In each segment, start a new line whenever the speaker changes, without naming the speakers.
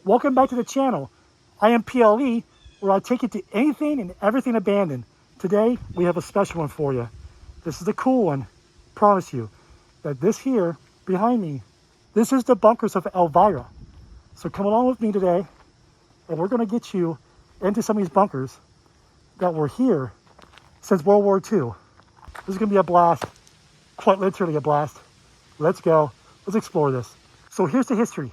Welcome back to the channel. I am PLE, where I take you to anything and everything abandoned. Today, we have a special one for you. This is a cool one. Promise you that this here, behind me, this is the bunkers of Alvira. So come along with me today, and we're gonna get you into some of these bunkers that were here since World War II. This is gonna be a blast, quite literally a blast. Let's go, let's explore this. So here's the history.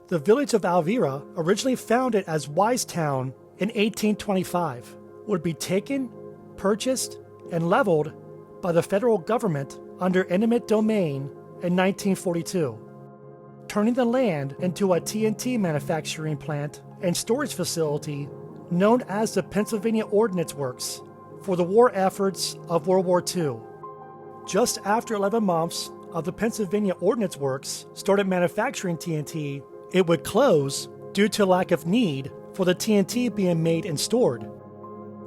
The village of Alvira, originally founded as Wisetown in 1825, would be taken, purchased, and leveled by the federal government under eminent domain in 1942, turning the land into a TNT manufacturing plant and storage facility known as the Pennsylvania Ordnance Works for the war efforts of World War II. Just after 11 months of the Pennsylvania Ordnance Works started manufacturing TNT, it would close due to lack of need for the TNT being made and stored,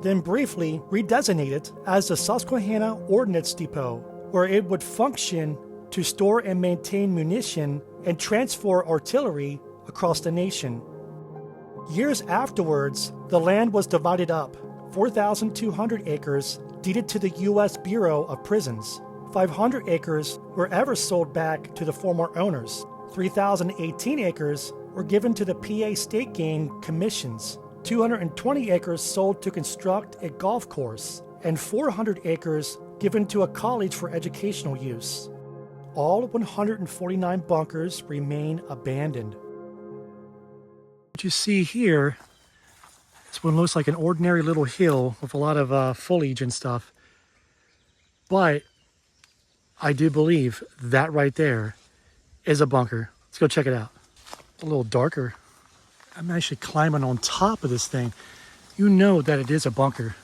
then briefly redesignated as the Susquehanna Ordrance Depot, where it would function to store and maintain munition and transfer artillery across the nation. Years afterwards, the land was divided up, 4,200 acres deeded to the U.S. Bureau of Prisons, 500 acres were ever sold back to the former owners, 3,018 acres were given to the PA State Game Commissions, 220 acres sold to construct a golf course, and 400 acres given to a college for educational use. All 149 bunkers remain abandoned. What you see here is what looks like an ordinary little hill with a lot of foliage and stuff. But I do believe that right there is a bunker. Let's go check it out. A little darker. I'm actually climbing on top of this thing. You know that it is a bunker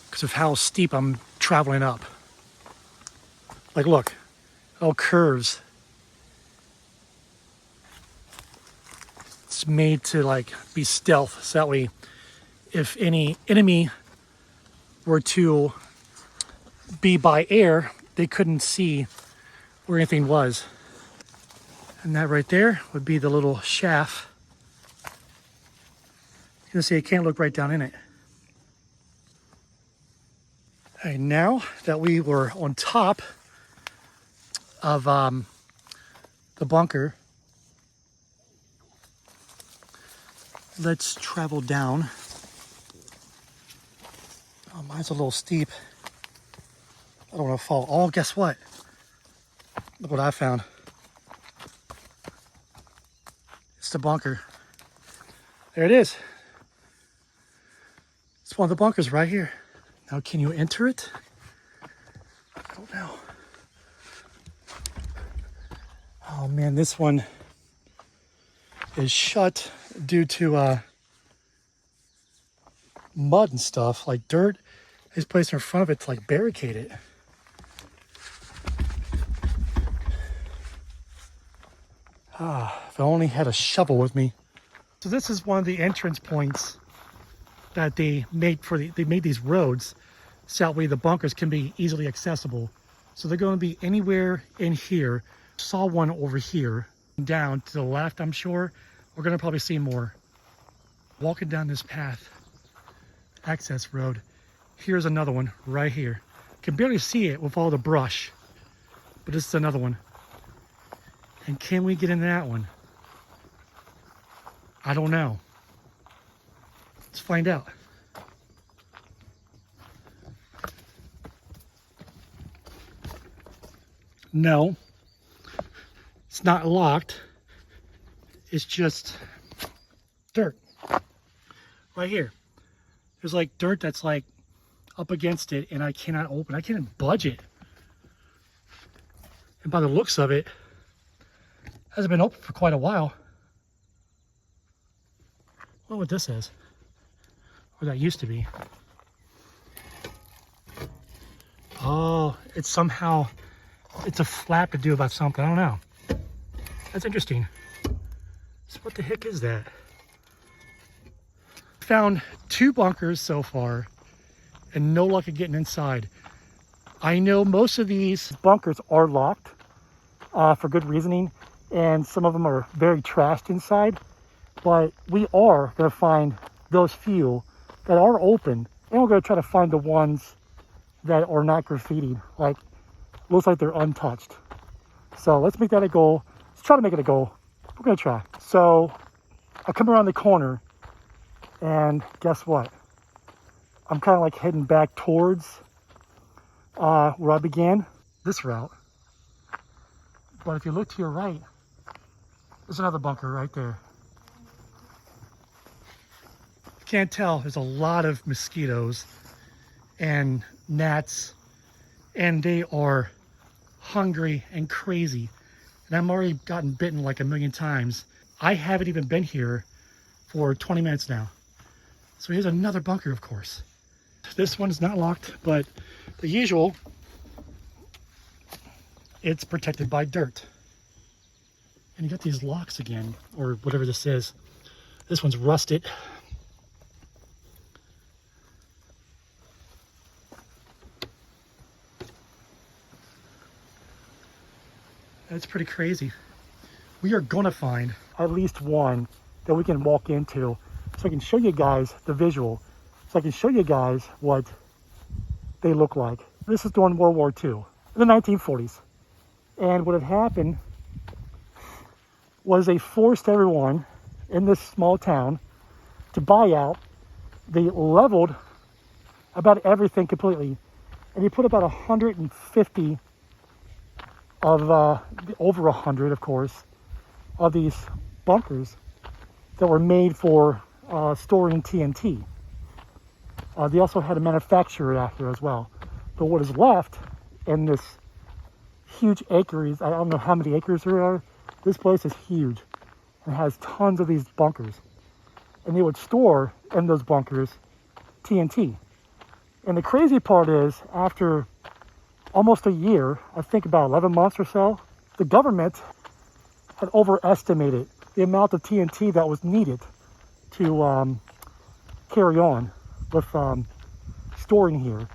because of how steep I'm traveling up. Like, look, all curves. It's made to like be stealth, so that way if any enemy were to be by air, they couldn't see where anything was. And that right there would be the little shaft. You can see I can't look right down in it. All right, now that we were on top of the bunker, let's travel down. Oh, mine's a little steep. I don't want to fall. Oh, guess what? Look what I found. It's the bunker. There it is. It's one of the bunkers right here. Now, can you enter it? I don't know. Oh man, this one is shut due to mud and stuff, like dirt is placed in front of it to like barricade it. If I only had a shovel with me. So this is one of the entrance points that they made for they made these roads so that way the bunkers can be easily accessible. So they're going to be anywhere in here. Saw one over here, down to the left, I'm sure. We're going to probably see more. Walking down this path, access road. Here's another one right here. Can barely see it with all the brush, but this is another one. And can we get into that one? I don't know. Let's find out. No, it's not locked. It's just dirt right here. There's like dirt that's like up against it, and I cannot open. I can't budge it. And by the looks of it, hasn't been open for quite a while. I don't know what this is, or that used to be. Oh, it's somehow, it's a flap to do about something. I don't know. That's interesting. So what the heck is that? Found 2 bunkers so far and no luck at getting inside. I know most of these bunkers are locked for good reasoning. and some of them are very trashed inside. But we are going to find those few that are open, and we're going to try to find the ones that are not graffitied, like looks like they're untouched. So let's make that a goal. Let's try to make it a goal. We're going to try. So I come around the corner, and guess what? I'm kind of like heading back towards where I began this route. But if you look to your right, there's another bunker right there. You can't tell, there's a lot of mosquitoes and gnats, and they are hungry and crazy. And I'm already gotten bitten like a million times. I haven't even been here for 20 minutes now. So here's another bunker, of course. This one is not locked, but the usual, it's protected by dirt. And you got these locks again, or whatever this is. This one's rusted. That's pretty crazy. We are gonna find at least one that we can walk into so I can show you guys the visual, so I can show you guys what they look like. This is during World War II, in the 1940s. And what had happened was they forced everyone in this small town to buy out. They leveled about everything completely, and they put about 150 of over 100, of course, of these bunkers that were made for storing TNT. They also had a manufacturer out here as well. But what is left in this huge acres, I don't know how many acres there are. This place is huge and has tons of these bunkers. And they would store in those bunkers TNT. And the crazy part is, after almost a year, I think about 11 months or so, the government had overestimated the amount of TNT that was needed to carry on with storing here.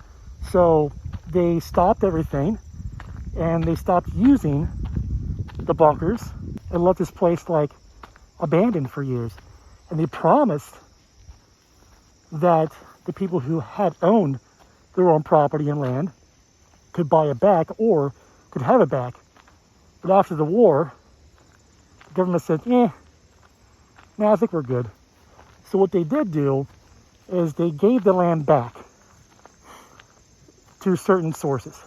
So they stopped everything, and they stopped using the bunkers and left this place like abandoned for years. And they promised that the people who had owned their own property and land could buy it back or could have it back. But after the war, the government said, nah, I think we're good. So what they did do is they gave the land back to certain sources.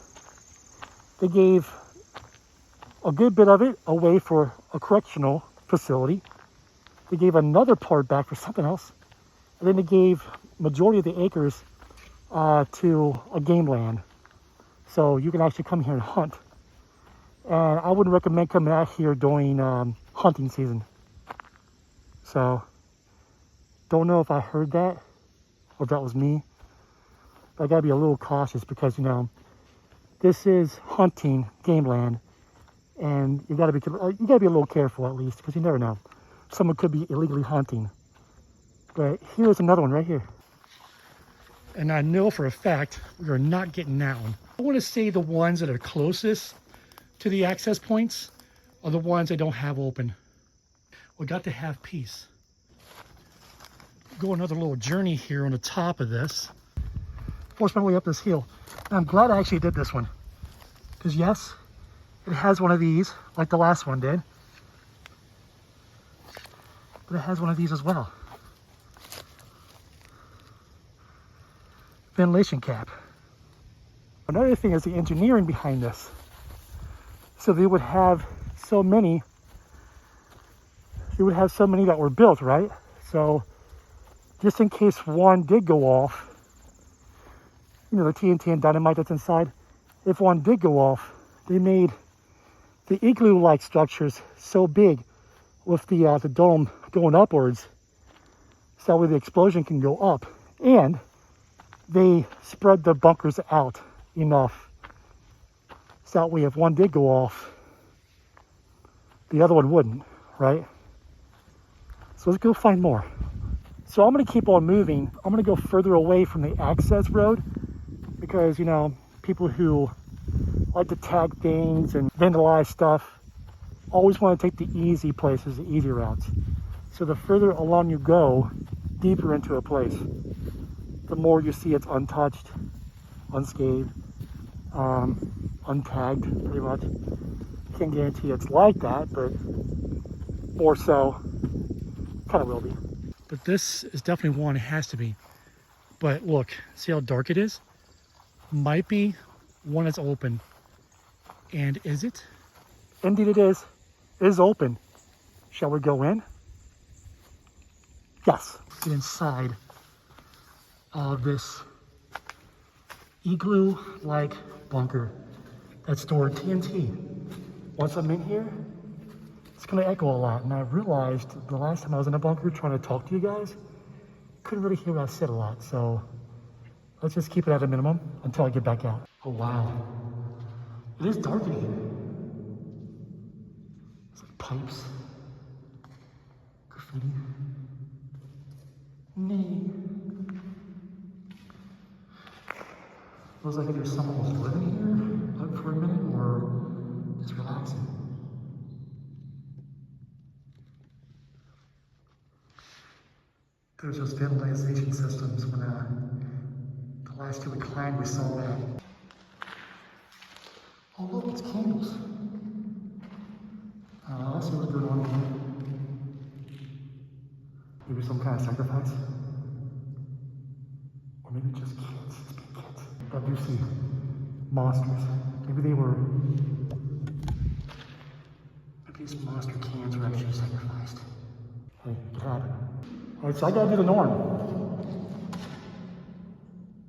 They gave a good bit of it away for a correctional facility. They gave another part back for something else. And then they gave majority of the acres to a game land. So you can actually come here and hunt. And I wouldn't recommend coming out here during hunting season. So, don't know if I heard that or if that was me. But I gotta be a little cautious because, you know, this is hunting game land, and you gotta be a little careful at least, because you never know. Someone could be illegally hunting. But here's another one right here. And I know for a fact we are not getting that one. I want to say the ones that are closest to the access points are the ones that don't have open. We got to have peace. Go another little journey here on the top of this. Force my way up this hill. And I'm glad I actually did this one. Because yes, it has one of these, like the last one did. But it has one of these as well. Ventilation cap. Another thing is the engineering behind this. So they would have so many that were built, right? So just in case one did go off, you know, the TNT and dynamite that's inside, if one did go off, they made the igloo-like structures so big with the dome going upwards, so that way the explosion can go up. And they spread the bunkers out enough, so that way if one did go off, the other one wouldn't, right? So let's go find more. So I'm going to keep on moving. I'm going to go further away from the access road because, you know, people who like to tag things and vandalize stuff, always want to take the easy places, the easy routes. So the further along you go, deeper into a place, the more you see it's untouched, unscathed, untagged, pretty much. Can't guarantee it's like that, but more so, kind of will be. But this is definitely one, it has to be. But look, see how dark it is? Might be one that's open. And is it? Indeed it is. It is open. Shall we go in? Yes. Get inside of this igloo-like bunker that stored TNT. Once I'm in here, it's gonna echo a lot. And I realized the last time I was in a bunker trying to talk to you guys, couldn't really hear what I said a lot. So let's just keep it at a minimum until I get back out. Oh wow, it is dark in here. It's like pipes, graffiti. Nee. Feels like either someone was living here like for a minute or just relaxing. There's those ventilation systems when the last year we climbed, we saw that. Oh look, it's candles. Let's see what's going on here. Maybe some kind of sacrifice? Or maybe just kids, it's big kids. I do see monsters. Maybe these monster cans were actually sacrificed. Hey, it happened. Alright, so I gotta do the norm.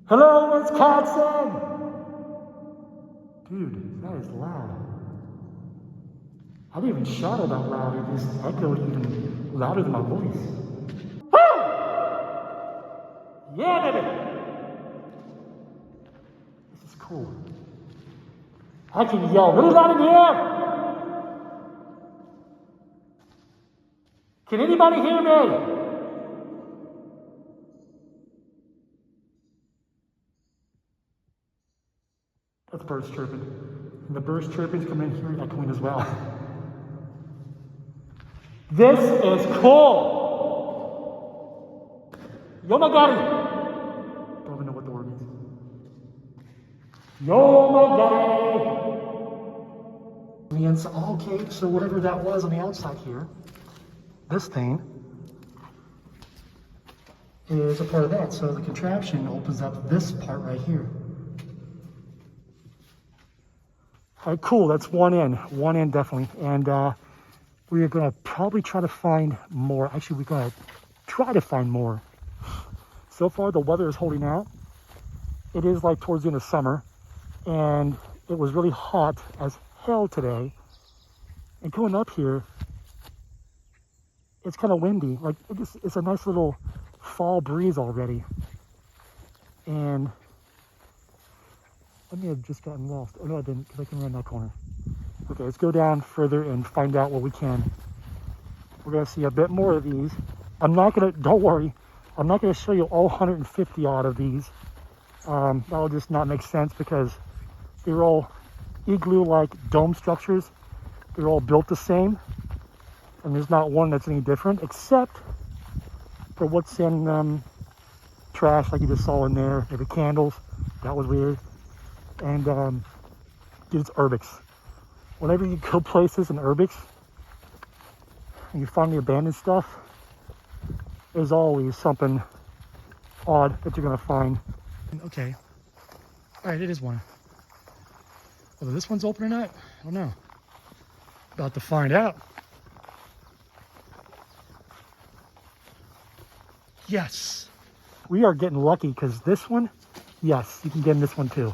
Hello, it's Katzen! Dude, that is loud. I didn't even shout out loud, it just echoed even louder than my voice. Woo! Yeah, baby! This is cool. I can yell really loud in here! Can anybody hear me? That's birds chirping. And the birds chirping come in here echoing as well. This is cool! Yo my daddy! Don't even know what the word is. Yo my daddy! On the inside, okay, so whatever that was on the outside here, this thing is a part of that. So the contraption opens up this part right here. All right, cool, that's one in definitely. And we are gonna probably try to find more. Actually, we're gonna try to find more. So far, the weather is holding out. It is like towards the end of summer, and it was really hot as hell today. And going up here, it's kind of windy. Like, it's a nice little fall breeze already. And I may have just gotten lost. Oh no, I didn't, because I can run that corner. Okay, let's go down further and find out what we can. We're gonna see a bit more of these. Don't worry, I'm not gonna show you all 150 odd of these. That'll just not make sense because they're all igloo-like dome structures. They're all built the same. And there's not one that's any different, except for what's in trash, like you just saw in there. Maybe candles, that was weird. And dude, it's Urbix. Whenever you go places in Urbix and you find the abandoned stuff, there's always something odd that you're gonna find. Okay, all right, it is one. Whether this one's open or not, I don't know. About to find out. Yes, we are getting lucky because this one, yes, you can get in this one too.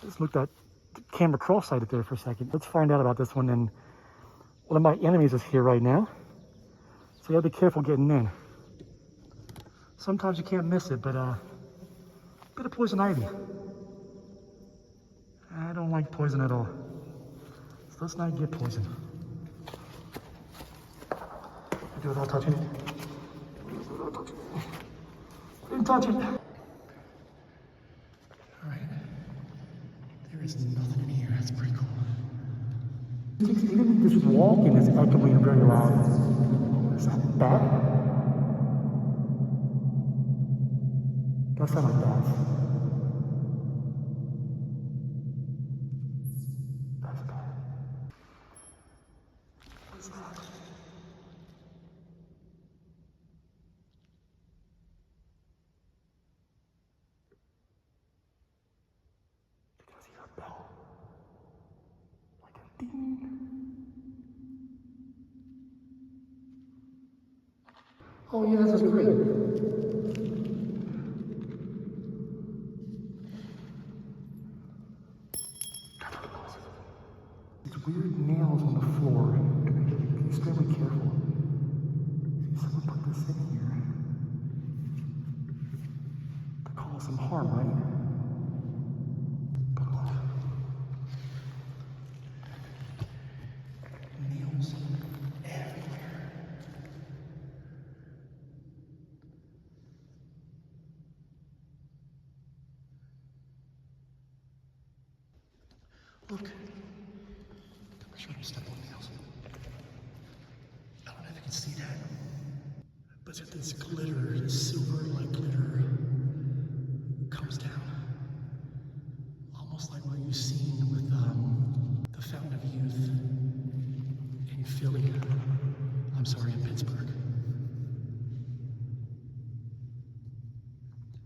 Just looked at the camera cross-sighted there for a second. Let's find out about this one. And one of my enemies is here right now, so you gotta be careful getting in. Sometimes you can't miss it, but bit of poison ivy. I don't like poison at all, so let's not get poison. I do it without touching it. Didn't touch it. All right. There is nothing in here. That's pretty cool. Even if this was a walking is echoing very loud. Is that bad? That sounds like bats. That's bad. What is that? You can hear a bell. Like a ding. Oh yeah, this is great. These weird nails on the floor. Be extremely careful. See, someone put this in here to cause some harm, right? But look. Nails everywhere. Look. I'm sure I'm step on nails. I don't know if you can see that. But this glitter, this silver-like glitter, comes down. Almost like what you've seen with the Fountain of Youth in Philly. I'm sorry, in Pittsburgh.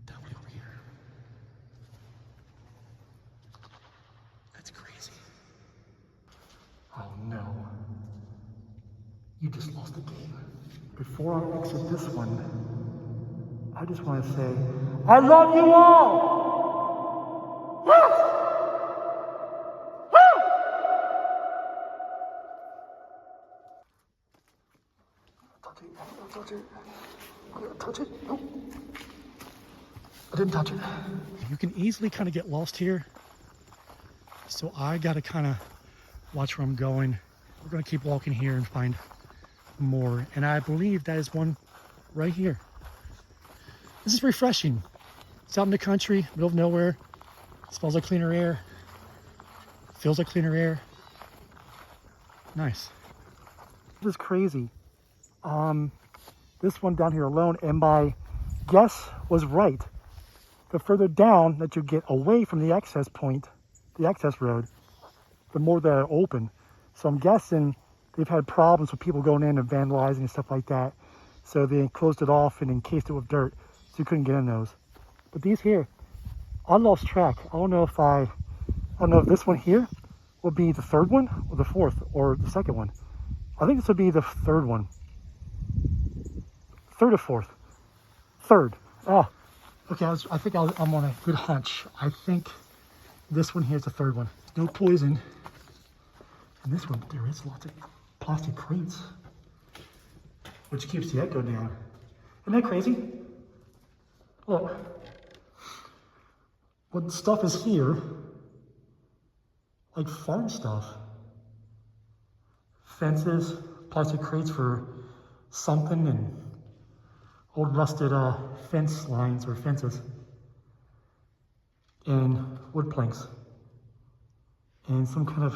Down over here. That's crazy. Oh no. You just lost the game. Before I exit this one, I just want to say, I love you all! Woo! Woo! Touch it. Don't touch it. I didn't touch it. Nope. I didn't touch it. You can easily kind of get lost here. So I got to kind of watch where I'm going. We're going to keep walking here and find more. And I believe that is one right here. This is refreshing. It's out in the country, middle of nowhere. It smells like cleaner air. Feels like cleaner air. Nice. This is crazy. This one down here alone, and my guess was right. The further down that you get away from the access point, the access road, the more they're open. So I'm guessing they've had problems with people going in and vandalizing and stuff like that. So they closed it off and encased it with dirt, so you couldn't get in those. But these here, I lost track. I don't know if this one here will be the third one or the fourth or the second one. I think this would be the third one. Third or fourth? Third. Oh, okay. I think I'm on a good hunch. I think this one here is the third one. No poison. And this one, there is lots of plastic crates, which keeps the echo down. Isn't that crazy? Look, what stuff is here, like farm stuff. Fences, plastic crates for something, and old rusted fence lines or fences, and wood planks, and some kind of,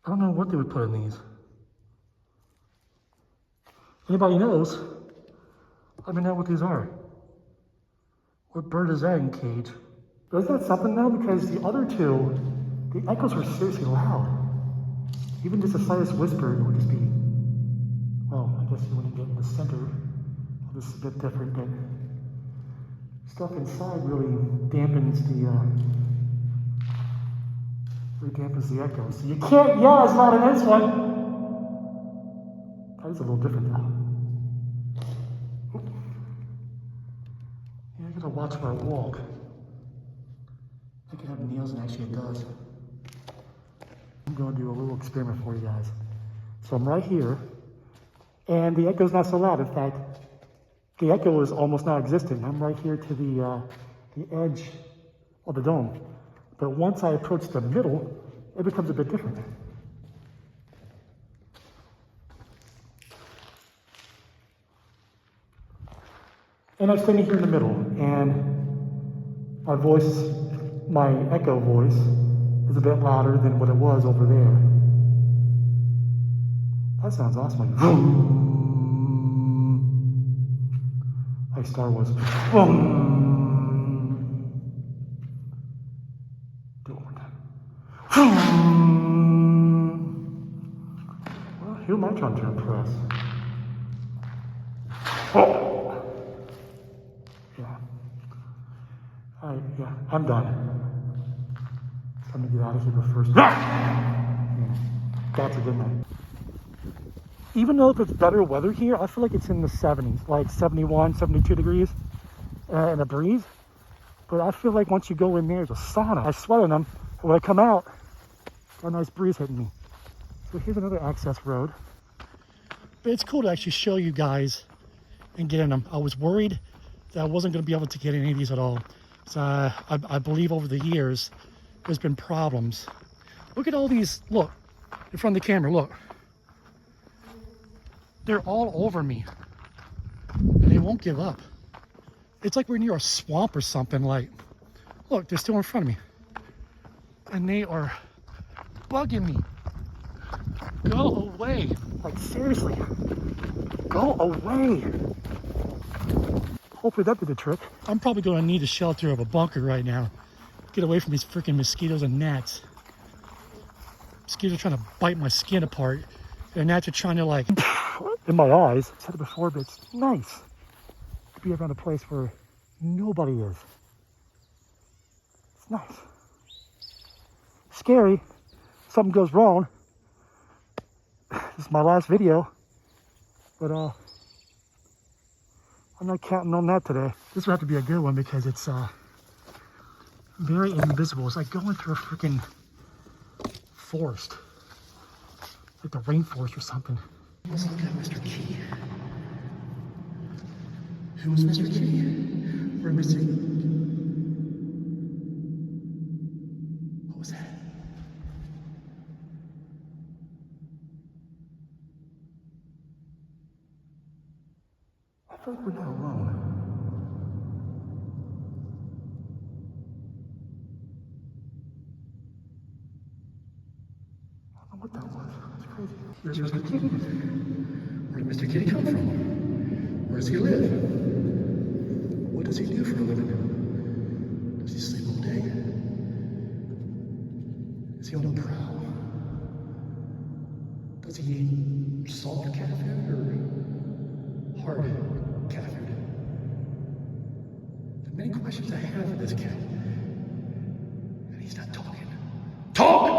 I don't know what they would put in these. Anybody knows? Let me know what these are. What bird is that in cage? But isn't that something though? Because the other two, the echoes were seriously loud. Even just the slightest whisper would just be, well, I guess you wouldn't get in the center. This is a bit different, but stuff inside really dampens the echo. So you can't yell as loud in this one. That is a little different though. Yeah, I gotta watch where I walk. I can have nails, and actually it does. I'm gonna do a little experiment for you guys. So I'm right here, and the echo's not so loud. In fact, the echo is almost non-existent. I'm right here to the edge of the dome. But once I approach the middle, it becomes a bit different. And I'm standing here in the middle, and my echo voice is a bit louder than what it was over there. That sounds awesome. Like, vroom. Like Star Wars. Vroom. Do it one more time. Vroom. Well, who am I trying to impress? Oh. Yeah. Alright, yeah, I'm done. Time to get out of here first. That's a good night. Even though if it's better weather here, I feel like it's in the 70s, like 71, 72 degrees and a breeze. But I feel like once you go in there, it's a sauna. I sweat in them, and when I come out, a nice breeze hitting me. So here's another access road. But it's cool to actually show you guys and get in them. I was worried that I wasn't going to be able to get in any of these at all. So I believe over the years, there's been problems. Look at all these, look, in front of the camera, look. They're all over me, and they won't give up. It's like we're near a swamp or something. Like, look, they're still in front of me, and they are bugging me. Go away. Like, seriously, go away. Hopefully that did the trick. I'm probably going to need a shelter of a bunker right now. Get away from these freaking mosquitoes and gnats. Mosquitoes are trying to bite my skin apart, and gnats are trying to, like, in my eyes. I've said it before, but it's nice to be around a place where nobody is. It's nice. Scary. Something goes wrong. This is my last video, but I'm not counting on that today. This will have to be a good one because it's very invisible. It's like going through a freaking forest, like the rainforest or something. Let's look at Mr. Key. Who was Mr. Key? Where Mr. What was that? I feel like we're not alone. I don't know what that was. That's crazy. Where's Mr. Kitty? Where did Mr. Kitty come from? Where does he live? What does he do for a living? Does he sleep all day? Is he on a prowl? Does he eat soft cat food or hard cat food? The many questions I have for this cat, and he's not talking. Talk!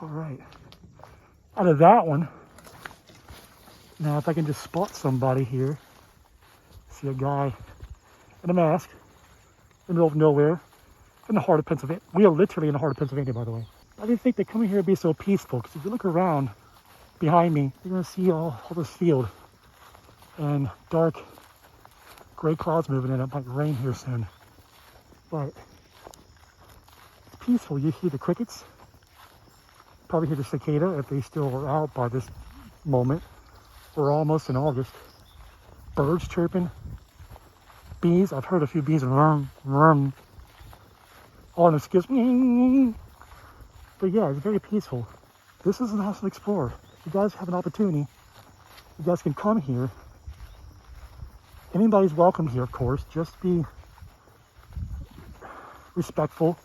All right. Out of that one, now if I can just spot somebody here, see a guy in a mask in the middle of nowhere in the heart of Pennsylvania. We are literally in the heart of Pennsylvania, by the way. I didn't think that coming here would be so peaceful, because if you look around behind me, you're going to see all this field and dark gray clouds moving in. It might rain here soon, but it's peaceful. You hear the crickets, probably hear the cicada if they still are out by this moment. We're almost in August. Birds chirping, bees. I've heard a few bees rum. All in the skips. But yeah, it's very peaceful. This is a National Explorer. If you guys have an opportunity, you guys can come here. Anybody's welcome here, of course. Just be respectful.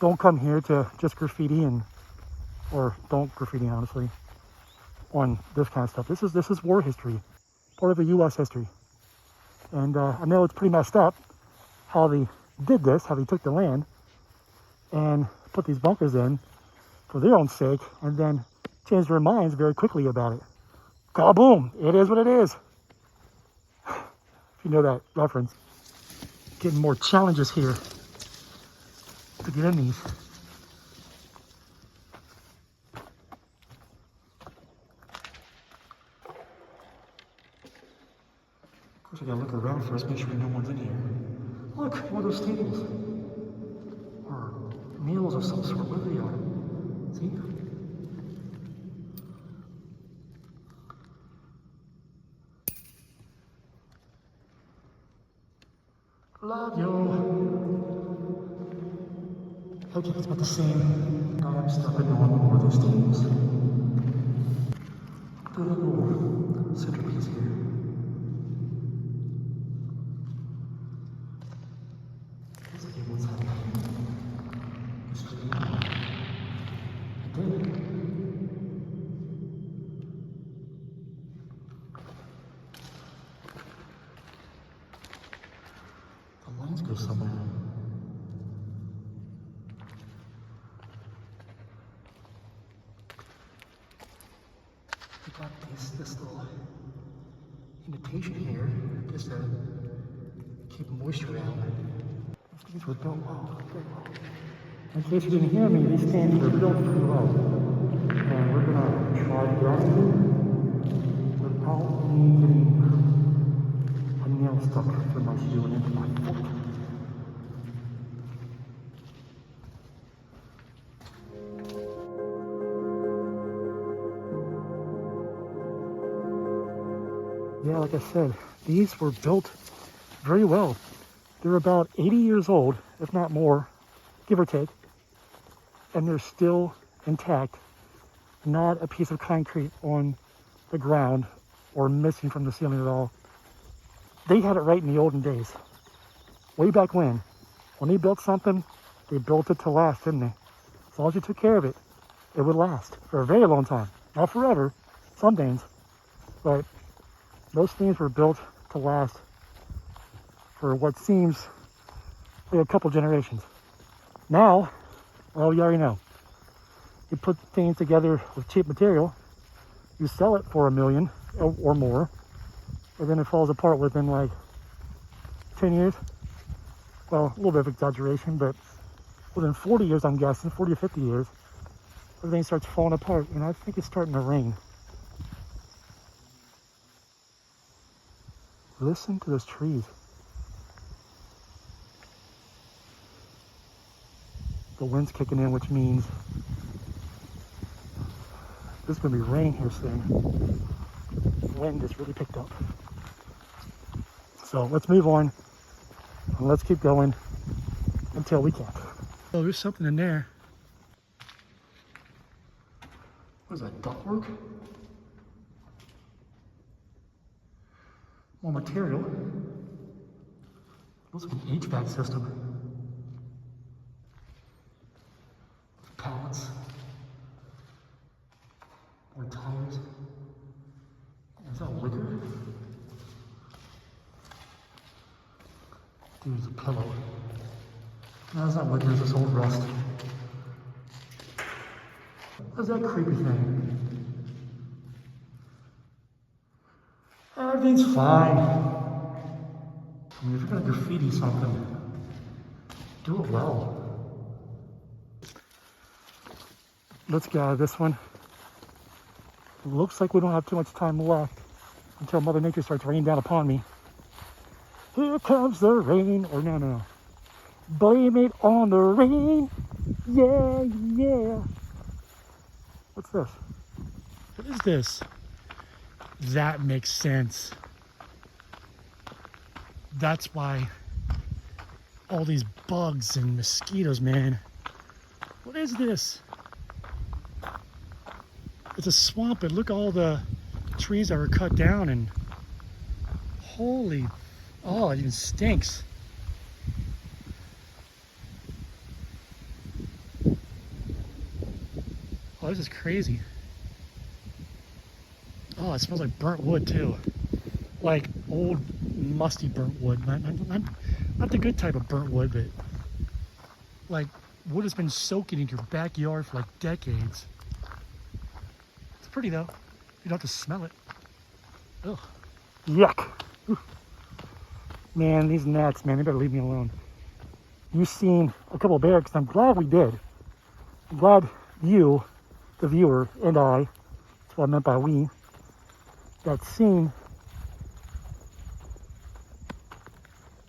Don't come here to just graffiti or don't graffiti, honestly, on this kind of stuff. This is war history, part of the U.S. history. And I know it's pretty messed up how they did this, how they took the land and put these bunkers in for their own sake, and then changed their minds very quickly about it. Kaboom! It is what it is. If you know that reference. Getting more challenges here to get in these. Of course, I gotta look around first, make sure no one's in here. Look, one of those stables. Or meals of some sort, whatever they are. See? Love you. Okay, it's about the same. I am stuck in one more of those tables. The little centerpiece here. Let's see what's happening. This is the lines go somewhere. We got this little indentation here just to keep moisture out. These were built well, very well. In case you didn't hear me, these stands were built pretty well. And we're gonna try to get without me getting a nail stuck through my shoe and into my foot. Yeah, like I said, these were built very well. They're about 80 years old, if not more, give or take, and they're still intact. Not a piece of concrete on the ground or missing from the ceiling at all. They had it right in the olden days. Way back when they built something, they built it to last, didn't they? As long as you took care of it, it would last for a very long time. Not forever, some things, but those things were built to last for what seems like a couple generations. Now, well, you already know. You put things together with cheap material, you sell it for $1 million or more, and then it falls apart within like 10 years. Well, a little bit of exaggeration, but within 40 years, I'm guessing, 40 or 50 years, everything starts falling apart, and I think it's starting to rain. Listen to those trees. The wind's kicking in, which means there's going to be rain here soon. The wind has really picked up. So let's move on and let's keep going until we can't. Oh, there's something in there. What is that, ductwork? More material. Looks like an HVAC system. Pallets. More tires. Is that liquor? There's a pillow. No, it's not liquor, it's just old rust. What's that creepy thing? Everything's fine. I mean, if you're gonna graffiti something, do it well. Let's get out of this one. It looks like we don't have too much time left until Mother Nature starts raining down upon me. Here comes the rain, or no. Blame it on the rain. Yeah. What's this? What is this? That makes sense. That's why all these bugs and mosquitoes, man. What is this? It's a swamp, and look at all the trees that were cut down, and holy, oh, it even stinks. Oh, this is crazy. Oh, it smells like burnt wood too. Like old, musty burnt wood. Not the good type of burnt wood, but like wood has been soaking in your backyard for like decades. It's pretty though. You don't have to smell it. Ugh. Yuck. Ooh. Man, these gnats, man, they better leave me alone. You've seen a couple of bears, I'm glad we did. I'm glad you, the viewer, and I, that's what I meant by we, got seen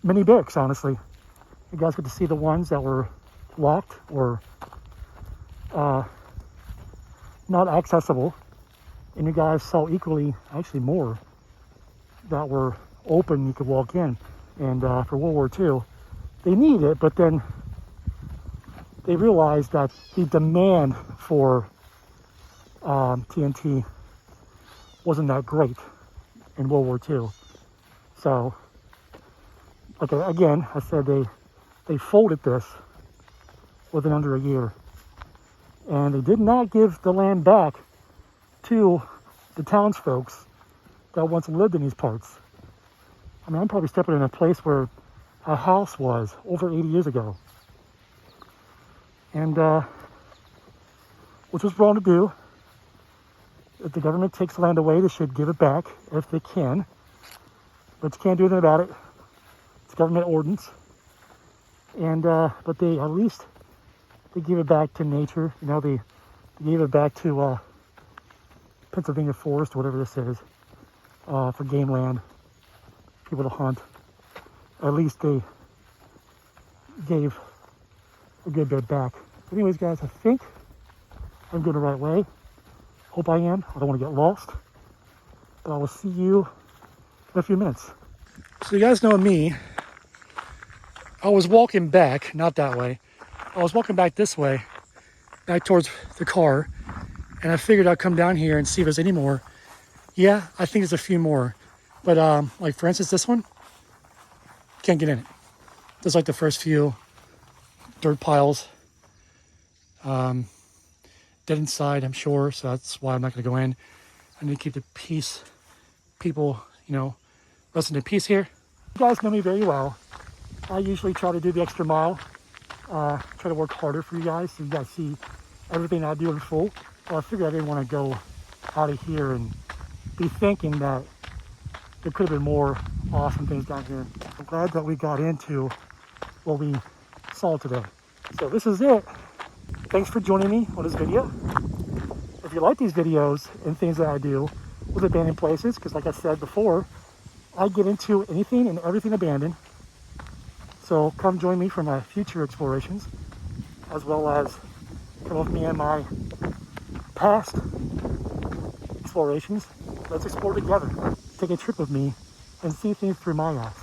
many barracks, honestly. You guys get to see the ones that were locked or not accessible, and you guys saw equally, actually more, that were open, you could walk in. And for World War II, they needed it, but then they realized that the demand for TNT wasn't that great in World War II. So, okay, again, I said they folded this within under a year. And they did not give the land back to the townsfolk that once lived in these parts. I mean, I'm probably stepping in a place where a house was over 80 years ago. And, which was wrong to do. If the government takes land away, they should give it back if they can. But you can't do anything about it. It's government ordinance. And, but they at least, they gave it back to nature. You know, they gave it back to Pennsylvania Forest, whatever this is, for game land, people to hunt. At least they gave a good bit back. But anyways, guys, I think I'm going the right way. Hope I am. I don't want to get lost. But I will see you in a few minutes. So you guys know me. I was walking back, not that way. I was walking back this way, back towards the car. And I figured I'd come down here and see if there's any more. Yeah, I think there's a few more. But like for instance, this one, can't get in it. There's like the first few dirt piles. Dead inside, I'm sure, so that's why I'm not going to go in. I need to keep the peace. People, you know, resting in peace here. You guys know me very well. I usually try to do the extra mile. Try to work harder for you guys so you guys see everything I do in full. Well, I figured I didn't want to go out of here and be thinking that there could have been more awesome things down here. I'm glad that we got into what we saw today. So this is it. Thanks for joining me on this video. If you like these videos and things that I do with abandoned places, because like I said before, I get into anything and everything abandoned. So come join me for my future explorations, as well as come with me in my past explorations. Let's explore together. Take a trip with me and see things through my eyes.